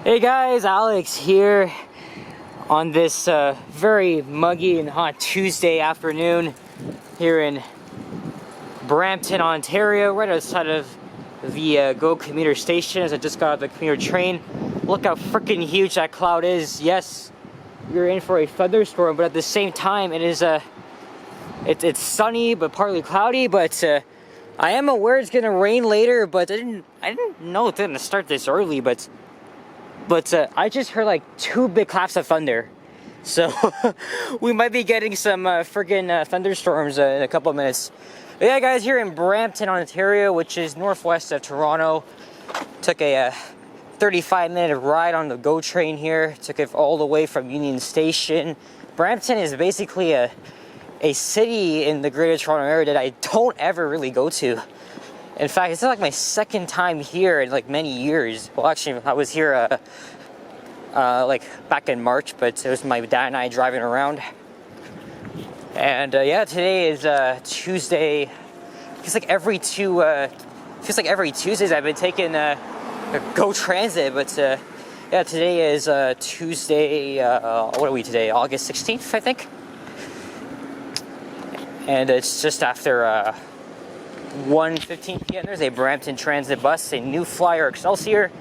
Hey guys, Alex here on this very muggy and hot Tuesday afternoon here in Brampton, Ontario, right outside of the GO commuter station as I just got off the commuter train. Look how freaking huge that cloud is. Yes, we're in for a thunderstorm, but at the same time it is it's sunny but partly cloudy, but I am aware it's gonna rain later, but I didn't know it didn't start this early, but I just heard like 2 big claps of thunder. So we might be getting some friggin' thunderstorms in a couple of minutes. But yeah, guys, here in Brampton, Ontario, which is northwest of Toronto. Took a 35-minute ride on the GO train here. Took it all the way from Union Station. Brampton is basically a city in the Greater Toronto area that I don't ever really go to. In fact, it's like my second time here in like many years. Well, actually, I was here like back in March, but it was my dad and I driving around. And yeah, today is Tuesday. Feels like every Tuesdays I've been taking GO Transit, but yeah, today is Tuesday. What are we today? August 16th, I think. And it's just after 1:15 p.m. There's a Brampton Transit bus, a New Flyer Excelsior,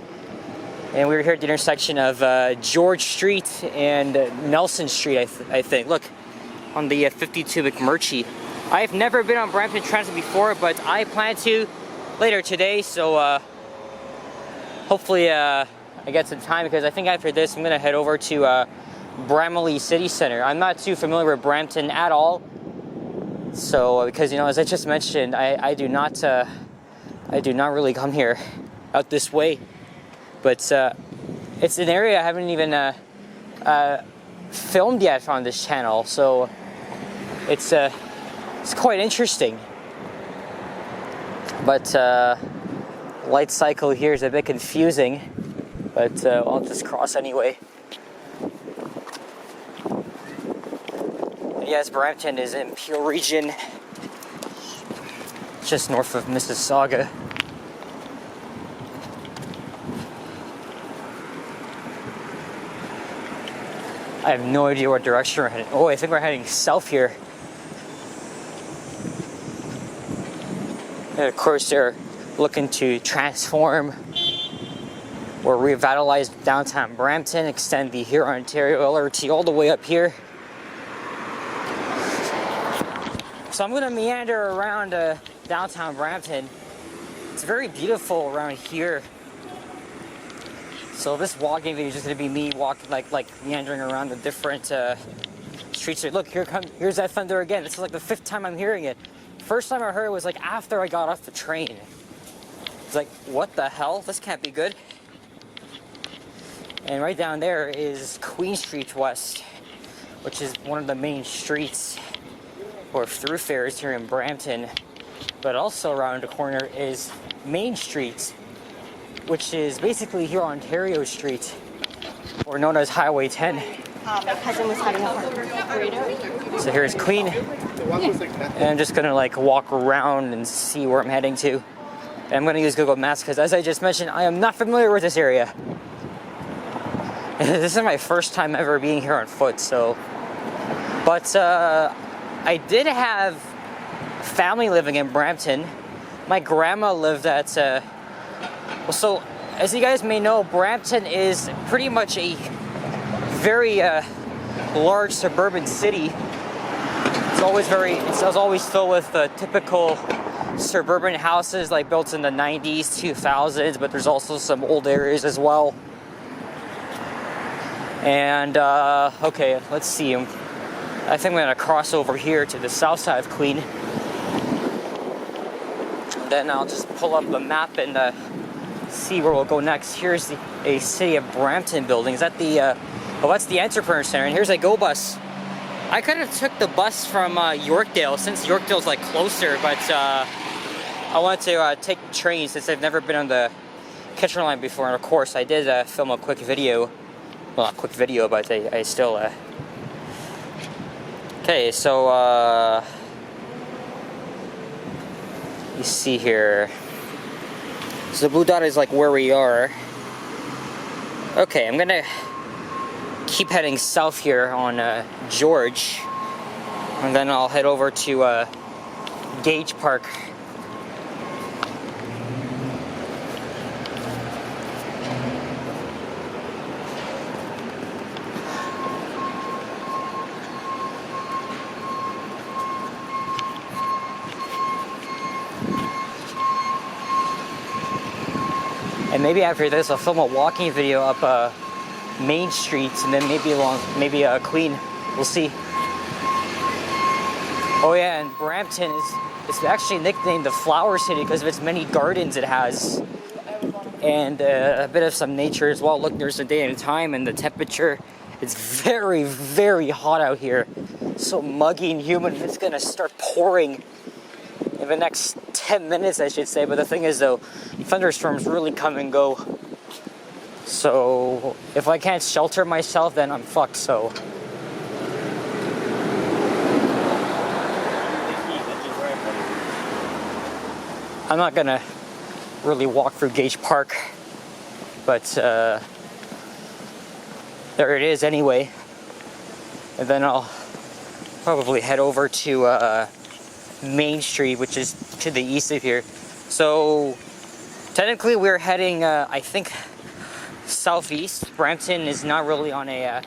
and we were here at the intersection of George Street and Nelson Street, I think. Look, on the 52 McMurchie. I've never been on Brampton Transit before, but I plan to later today, so hopefully I get some time, because I think after this I'm gonna head over to Bramalea City Center. I'm not too familiar with Brampton at all. So, because, you know, as I just mentioned, I do not really come here out this way, but it's an area I haven't even filmed yet on this channel, so it's quite interesting. But light cycle here is a bit confusing, but I'll just cross anyway. Yes, Brampton is in Peel Region, just north of Mississauga. I have no idea what direction we're heading. Oh, I think we're heading south here. And of course, they're looking to transform or revitalize downtown Brampton, extend the Huron Ontario LRT all the way up here. So I'm going to meander around downtown Brampton. It's very beautiful around here. So this walking video is just going to be me walking, like meandering around the different streets. Look, here's that thunder again. This is like the 5th time I'm hearing it. First time I heard it was like after I got off the train. It's like, what the hell? This can't be good. And right down there is Queen Street West, which is one of the main streets or thoroughfares here in Brampton. But also around the corner is Main Street, which is basically here on Ontario Street, or known as Highway 10. My cousin was having a burrito. So here's Queen, and I'm just gonna like walk around and see where I'm heading to. And I'm gonna use Google Maps because, as I just mentioned, I am not familiar with this area. This is my first time ever being here on foot, so. But I did have family living in Brampton. My grandma lived at, well, so as you guys may know, Brampton is pretty much a very large suburban city. It's always filled with typical suburban houses like built in the 90s, 2000s, but there's also some old areas as well. And okay, let's see. I think I'm gonna cross over here to the south side of Queen. And then I'll just pull up the map and see where we'll go next. Here's a City of Brampton building. Is that the, oh, that's the Entrepreneur Center. And here's a GO bus. I kind of took the bus from Yorkdale, since Yorkdale's like closer, but I wanted to take the train since I've never been on the Kitchener line before. And of course, I did film a quick video. Well, not quick video, but I still, okay, so, you see here. So the blue dot is like where we are. Okay, I'm gonna keep heading south here on George, and then I'll head over to Gage Park. And maybe after this, I'll film a walking video up Main Street, and then maybe along Queen. We'll see. Oh yeah, and Brampton it's actually nicknamed the Flower City because of its many gardens it has, and a bit of some nature as well. Look, there's a day and time, and the temperature. It's very, very hot out here. So muggy and humid. It's gonna start pouring in the next 10 minutes, I should say. But the thing is, though, thunderstorms really come and go. So if I can't shelter myself, then I'm fucked. So I'm not gonna really walk through Gage Park, but there it is anyway. And then I'll probably head over to Main Street, which is to the east of here. So technically we're heading, I think, southeast. Brampton is not really on a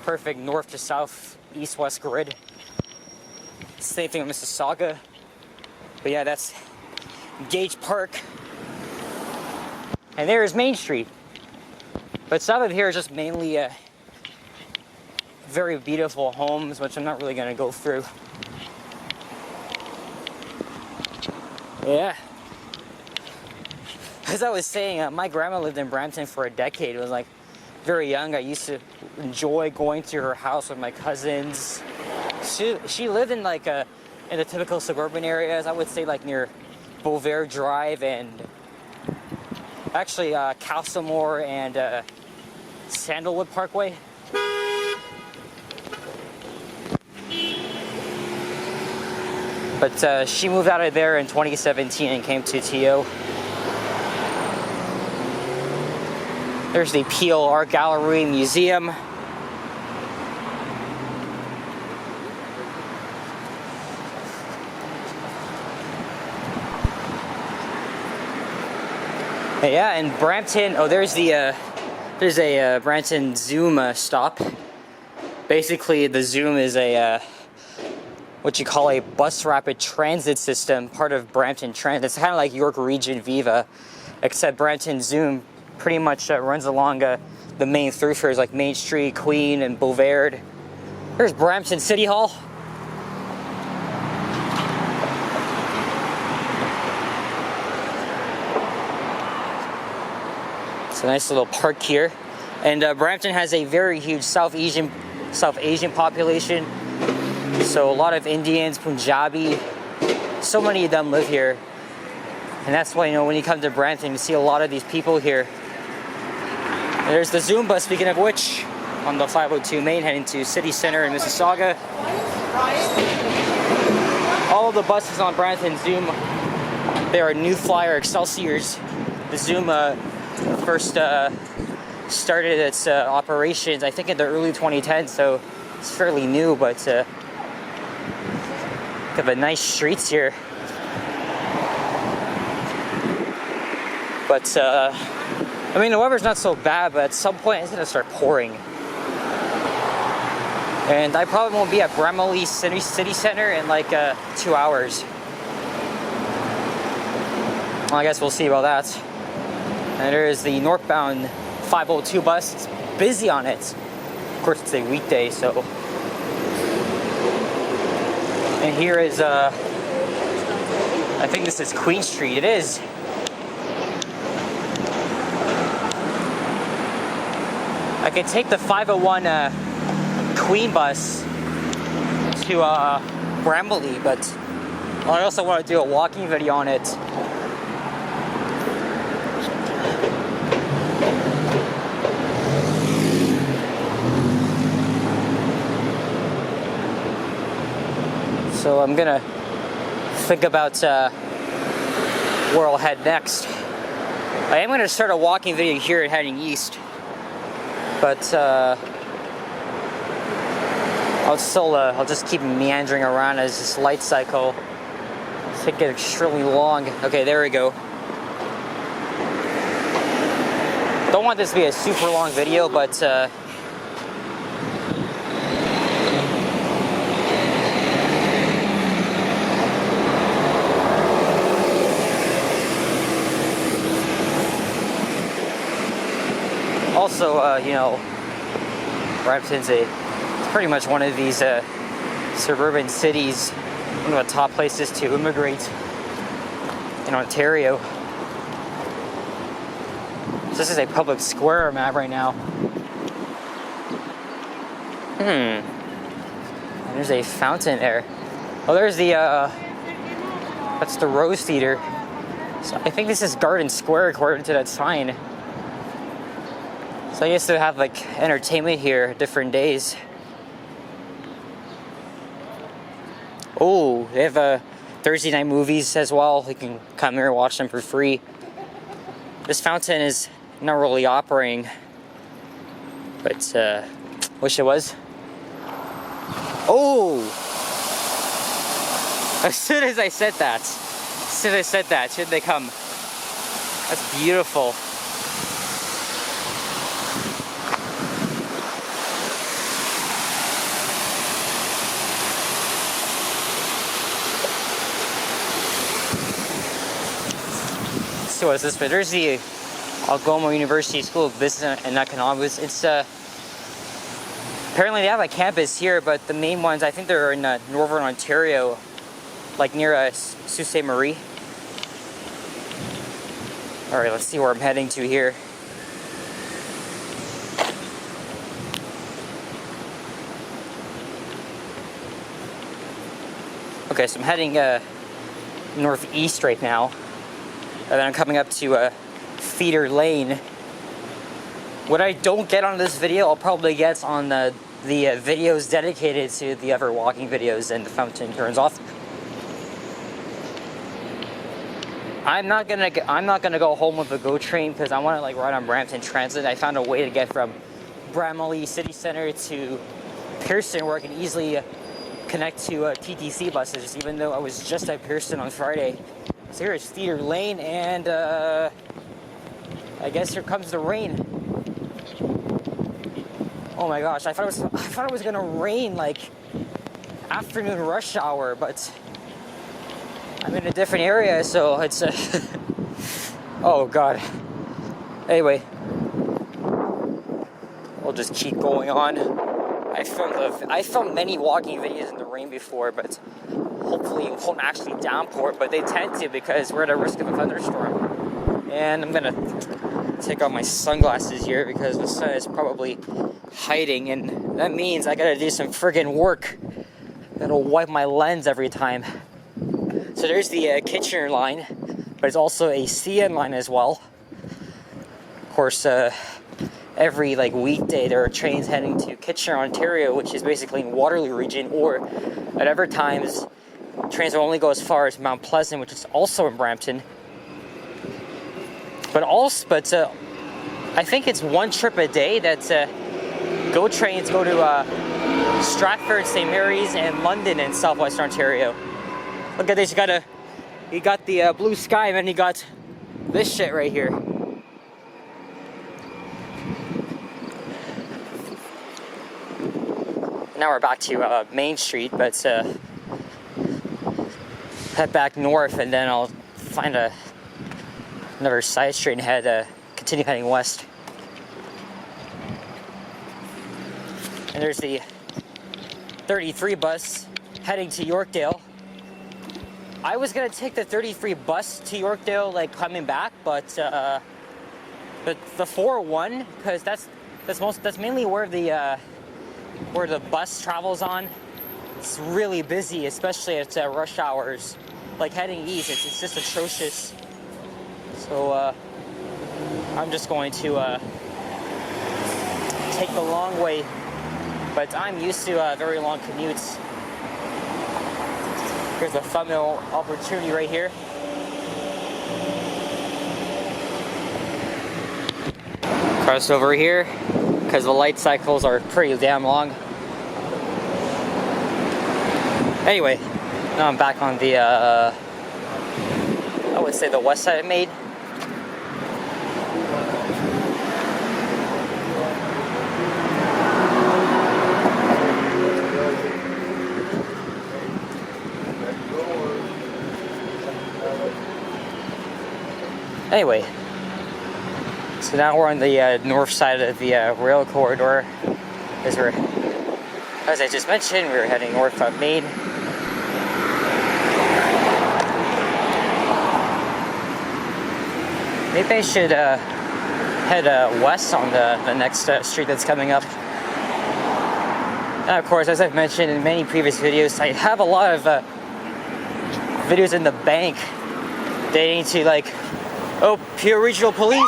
perfect north to south, east-west grid. Same thing with Mississauga. But yeah, that's Gage Park. And there is Main Street. But south of here is just mainly very beautiful homes, which I'm not really going to go through. Yeah. As I was saying, my grandma lived in Brampton for a decade. It was like very young. I used to enjoy going to her house with my cousins. She lived in like in the typical suburban areas. I would say like near Beauvais Drive and actually Castlemore and Sandalwood Parkway. But she moved out of there in 2017 and came to TO. There's the Peel Art Gallery Museum. Yeah, and Brampton. Oh, there's a Brampton Zoom stop. Basically, the Zoom is a what you call a bus rapid transit system, part of Brampton Transit. It's kind of like York Region Viva, except Brampton Zoom pretty much runs along the main thoroughfares like Main Street, Queen, and Beauvais. There's Brampton City Hall. It's a nice little park here. And Brampton has a very huge South Asian population. So a lot of Indians, Punjabi, so many of them live here. And that's why, when you come to Brampton, you see a lot of these people here. And there's the Zoom bus, speaking of which, on the 502 main heading to City Center in Mississauga. All of the buses on Brampton Zoom, they are New Flyer Excelsiors. The Zoom first started its operations, I think, in the early 2010s, so it's fairly new, but look at the nice streets here. But I mean, the weather's not so bad, but at some point it's gonna start pouring. And I probably won't be at Bramley City Center in like 2 hours. Well, I guess we'll see about that. And there is the northbound 502 bus. It's busy on it. Of course, it's a weekday, so. And here is, I think this is Queen Street. It is. I could take the 501 Queen bus to Bramley, but I also want to do a walking video on it. So I'm gonna think about where I'll head next. I am gonna start a walking video here heading east. But I'll just keep meandering around as this light cycle take it extremely long. Okay, there we go. Don't want this to be a super long video, but also, you know, Brampton's it's pretty much one of these suburban cities, one of the top places to immigrate in Ontario. So this is a public square I'm at right now. And there's a fountain there. Oh, there's the, that's the Rose Theater. So I think this is Garden Square according to that sign. So I guess they have like entertainment here different days. Oh, they have Thursday night movies as well. You can come here and watch them for free. This fountain is not really operating, but wish it was. Oh! As soon as I said that, should they come? That's beautiful. So what's this? But there's the Algoma University School of Business and Economics. It's apparently they have a campus here, but the main ones, I think they're in Northern Ontario, like near Sault Ste. Marie. All right, let's see where I'm heading to here. Okay, so I'm heading northeast right now, and then I'm coming up to Feeder Lane. What I don't get on this video, I'll probably get on the videos dedicated to the other walking videos and the fountain turns off. I'm not gonna go home with the GO train because I want to like ride on Brampton Transit. I found a way to get from Bramalea City Center to Pearson where I can easily connect to TTC buses, even though I was just at Pearson on Friday. So here's Feeder Lane, and I guess here comes the rain. Oh my gosh, I thought it was gonna rain like afternoon rush hour, but I'm in a different area, so it's oh god. Anyway, we'll just keep going on. I filmed many walking videos in the rain before, but hopefully it won't actually downpour, but they tend to because we're at a risk of a thunderstorm. And I'm gonna take off my sunglasses here because the sun is probably hiding, and that means I gotta do some friggin' work that'll wipe my lens every time. So there's the Kitchener line, but it's also a CN line as well. Of course, every like weekday there are trains heading to Kitchener, Ontario, which is basically in Waterloo region, or at other times trains will only go as far as Mount Pleasant, which is also in Brampton. But I think it's one trip a day that GO trains go to Stratford, St. Mary's, and London in southwestern Ontario. Look at this, you got the blue sky, and then you got this shit right here. Now we're back to Main Street, but head back north, and then I'll find another side street and continue heading west. And there's the 33 bus heading to Yorkdale. I was gonna take the 33 bus to Yorkdale, like coming back, but the 401, because that's mainly where the bus travels on. It's really busy, especially at rush hours. Like heading east, it's just atrocious. So I'm just going to take the long way, but I'm used to very long commutes. Here's a thumbnail opportunity right here. Cross over here, because the light cycles are pretty damn long. Anyway, now I'm back on the, I would say the west side of Maine. Anyway, so now we're on the north side of the rail corridor. As I just mentioned, we're heading north of Maine. Maybe I should head west on the next street that's coming up. And of course, as I've mentioned in many previous videos, I have a lot of videos in the bank dating to like, oh, Pure Regional Police.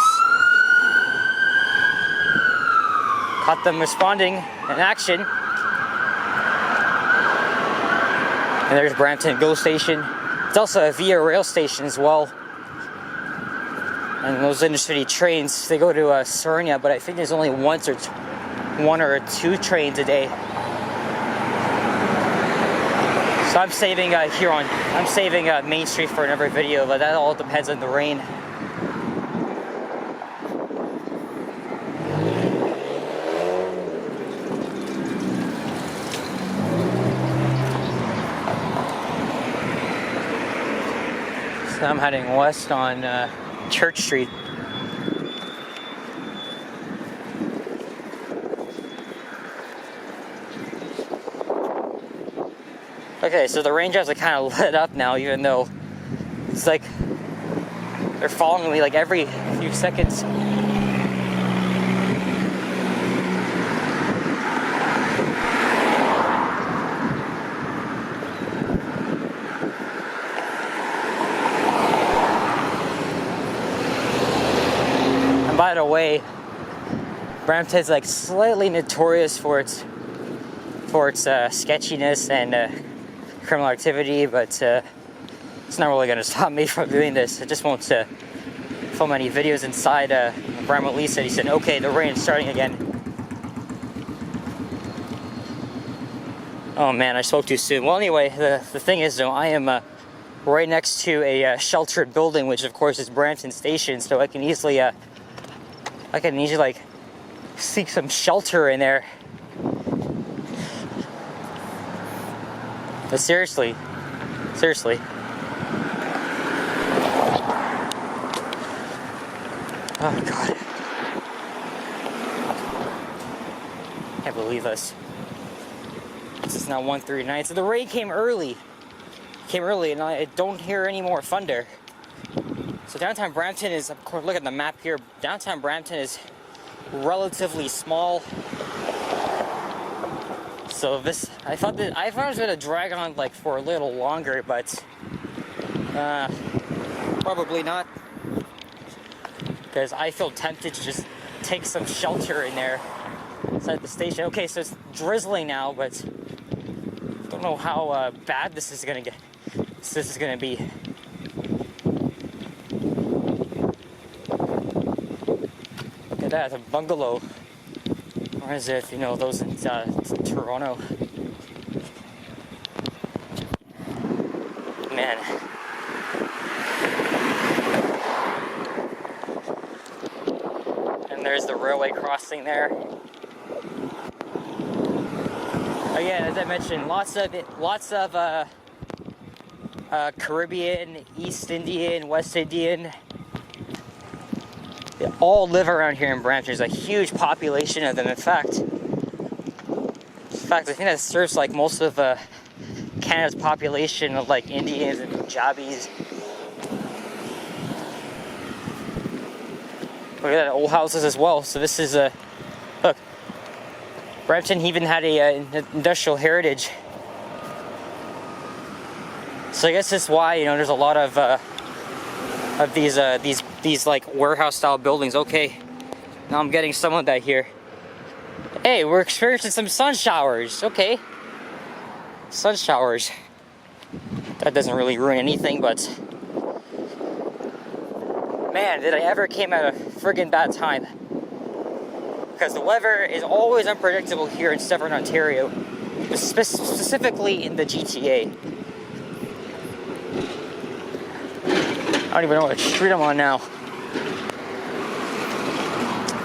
Caught them responding in action. And there's Brampton GO station. It's also a Via Rail station as well. And those intercity trains, they go to Sarnia, but I think there's only one or two trains a day. So I'm saving Main Street for another video, but that all depends on the rain. So I'm heading west on Church Street. Okay, so the raindrops are kind of lit up now, even though it's like they're following me like every few seconds. And by the way, Brampton's like slightly notorious for its sketchiness and criminal activity, but it's not really going to stop me from doing this. I just won't film any videos inside. Brampton Lee said, he said, okay, the rain is starting again. Oh man, I spoke too soon. Well, anyway, the thing is though, I am right next to a sheltered building, which of course is Brampton Station, so I can easily like seek some shelter in there. But seriously. Oh God. Can't believe this. This is now 1:39. So the rain came early. And I don't hear any more thunder. So downtown Brampton is, of course, look at the map here. Downtown Brampton is relatively small. So this, I thought it was gonna drag on like for a little longer, but probably not. Because I feel tempted to just take some shelter in there inside the station. Okay, so it's drizzling now, but I don't know how bad this is gonna get. This is gonna be. Look at that, a bungalow. Or as if, you know, those in Toronto. Man. And there's the railway crossing there. Again, as I mentioned, lots of Caribbean, East Indian, West Indian. They all live around here in Brampton. There's a huge population of them. In fact, I think that serves like most of Canada's population of like Indians and Punjabis. Look at that, old houses as well. So this is look, Brampton even had a industrial heritage. So I guess that's why, you know, there's a lot of these like warehouse style buildings. Okay, now I'm getting some of that here. Hey, we're experiencing some sun showers. Okay, sun showers. That doesn't really ruin anything, but man, did I ever came at a friggin' bad time. because the weather is always unpredictable here in Southern Ontario, specifically in the GTA. I don't even know what street I'm on now.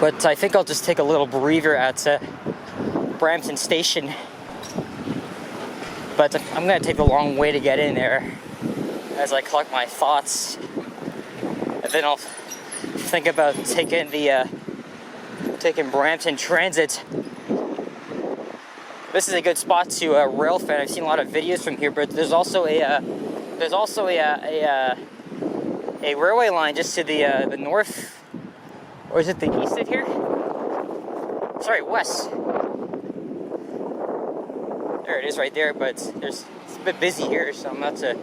But I think I'll just take a little breather at Brampton Station. But I'm gonna take the long way to get in there as I collect my thoughts. And then I'll think about taking Brampton Transit. This is a good spot to rail fan. I've seen a lot of videos from here, but there's also a railway line just to the north, or is it the east of here? Sorry, west. There it is, right there. But it's a bit busy here, so I'm don't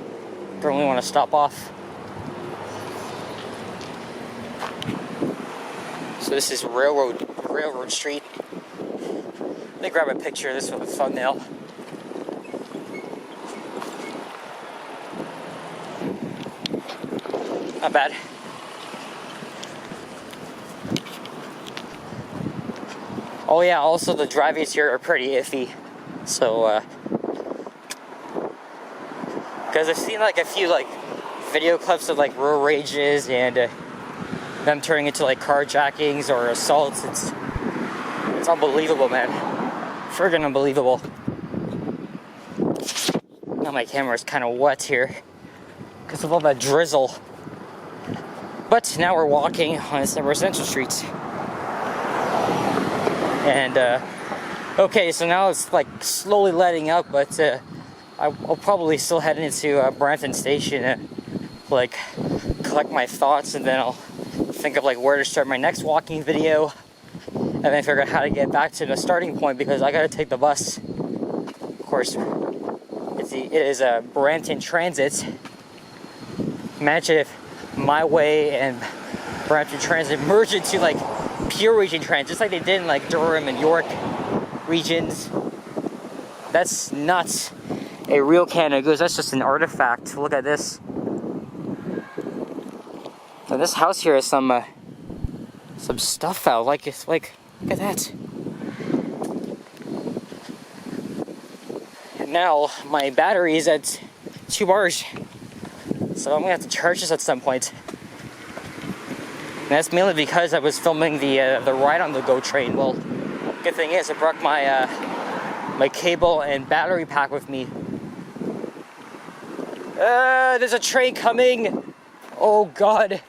really want to stop off. So this is Railroad Street. Let me grab a picture of this for the thumbnail. Not bad. Oh yeah, also the driveways here are pretty iffy. So, because I've seen like a few like video clips of like road rages and them turning into like carjackings or assaults. It's unbelievable, man. Friggin' unbelievable. Now my camera's kind of wet here because of all that drizzle. But now we're walking on some residential streets. And okay, so now it's like slowly letting up, but I'll probably still head into Brampton Station and like collect my thoughts, and then I'll think of like where to start my next walking video, and then figure out how to get back to the starting point because I gotta take the bus. Of course, it is a Brampton Transit. Imagine if my way and Brampton Transit merged into like pure region transit, just like they did in like Durham and York regions. That's not a real Canada Goose, that's just an artifact. Look at this. So this house here is some stuff out. Like it's like, look at that. And now my battery is at 2 bars, so I'm gonna have to charge this at some point. And that's mainly because I was filming the ride on the GO train. Well, good thing is I brought my my cable and battery pack with me. There's a train coming. Oh God.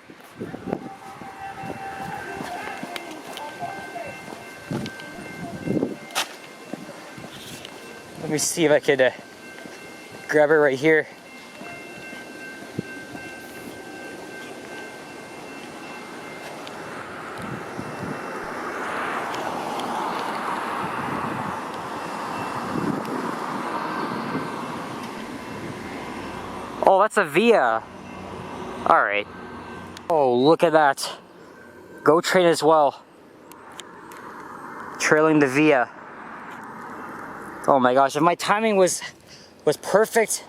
Let me see if I could grab it right here. Oh, that's a Via. All right. Oh, look at that. GO train as well. Trailing the Via. Oh my gosh, if my timing was perfect,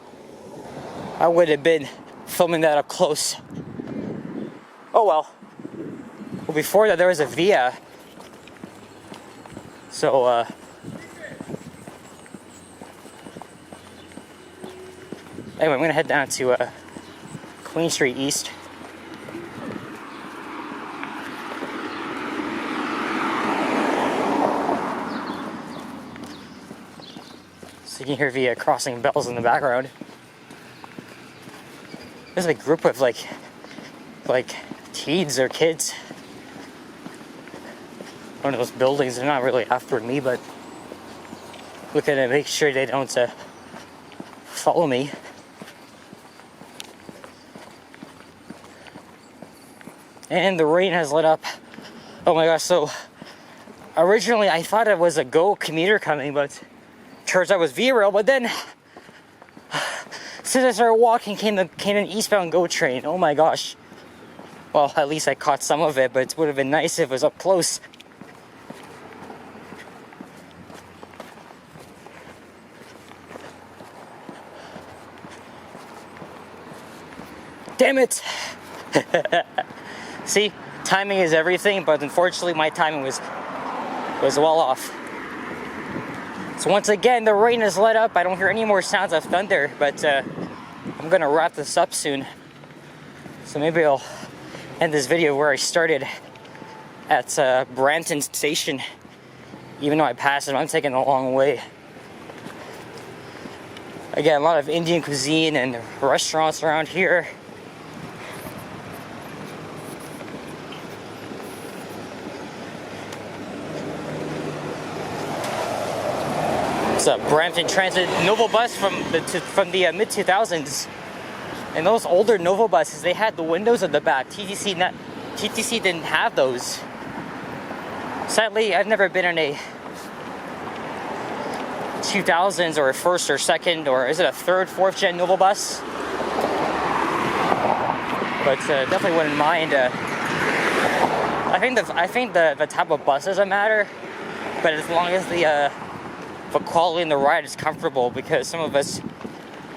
I would have been filming that up close. Oh well. Well, before that there was a Via. So anyway, I'm gonna head down to Queen Street East. So you can hear Via crossing bells in the background. There's a group of like teens or kids. One of those buildings. They're not really after me, but looking to make sure they don't follow me. And the rain has let up. Oh my gosh, so originally I thought it was a GO commuter coming, but turns out it was V-Rail. But then since I started walking, came an eastbound GO train. Oh my gosh. Well, at least I caught some of it, but it would have been nice if it was up close. Damn it! See, timing is everything, but unfortunately my timing was was well off. So once again, the rain has let up. I don't hear any more sounds of thunder, but I'm gonna wrap this up soon. So maybe I'll end this video where I started at Brampton station. Even though I passed it, I'm taking the long way. Again, a lot of Indian cuisine and restaurants around here. It's a Brampton Transit Novo bus from the mid 2000s, and those older Novo buses, they had the windows at the back. TTC didn't have those. Sadly, I've never been in a 2000s or a first or second, or is it a third, fourth gen Novo bus? But definitely wouldn't mind. I think the type of bus doesn't matter, but as long as the quality in the ride is comfortable, because some of us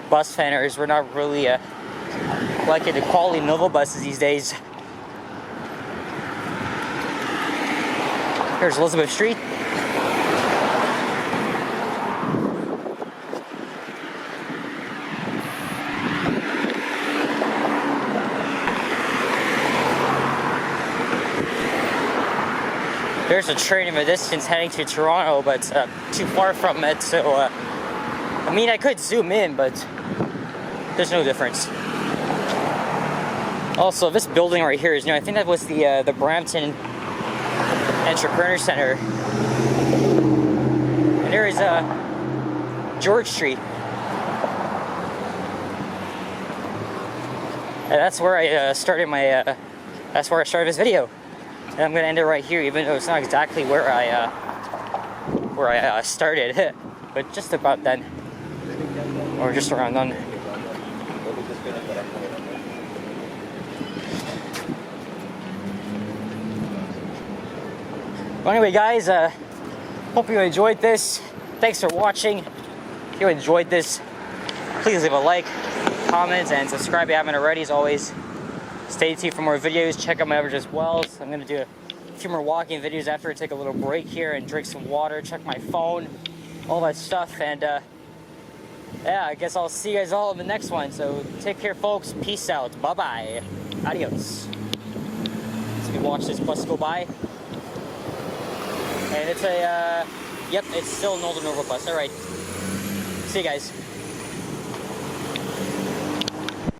bus fanners, we're not really liking the quality Novo buses these days. Here's Elizabeth Street. There's a train in the distance heading to Toronto, but too far from it, so I mean, I could zoom in, but there's no difference. Also, this building right here is new. I think that was the Brampton Entrepreneur Center. And there is George Street. And that's where I started my. That's where I started this video. And I'm gonna end it right here, even though it's not exactly where I started, but just about then, or just around then. Well, anyway, guys, hope you enjoyed this. Thanks for watching. If you enjoyed this, please leave a like, comment, and subscribe if you haven't already. As always, stay tuned for more videos. Check out my average as well. So I'm going to do a few more walking videos after I take a little break here and drink some water, check my phone, all that stuff. And yeah, I guess I'll see you guys all in the next one. So take care, folks. Peace out. Bye-bye. Adios. So we watch this bus go by. And it's a, yep, it's still an older Novo bus. All right. See you guys.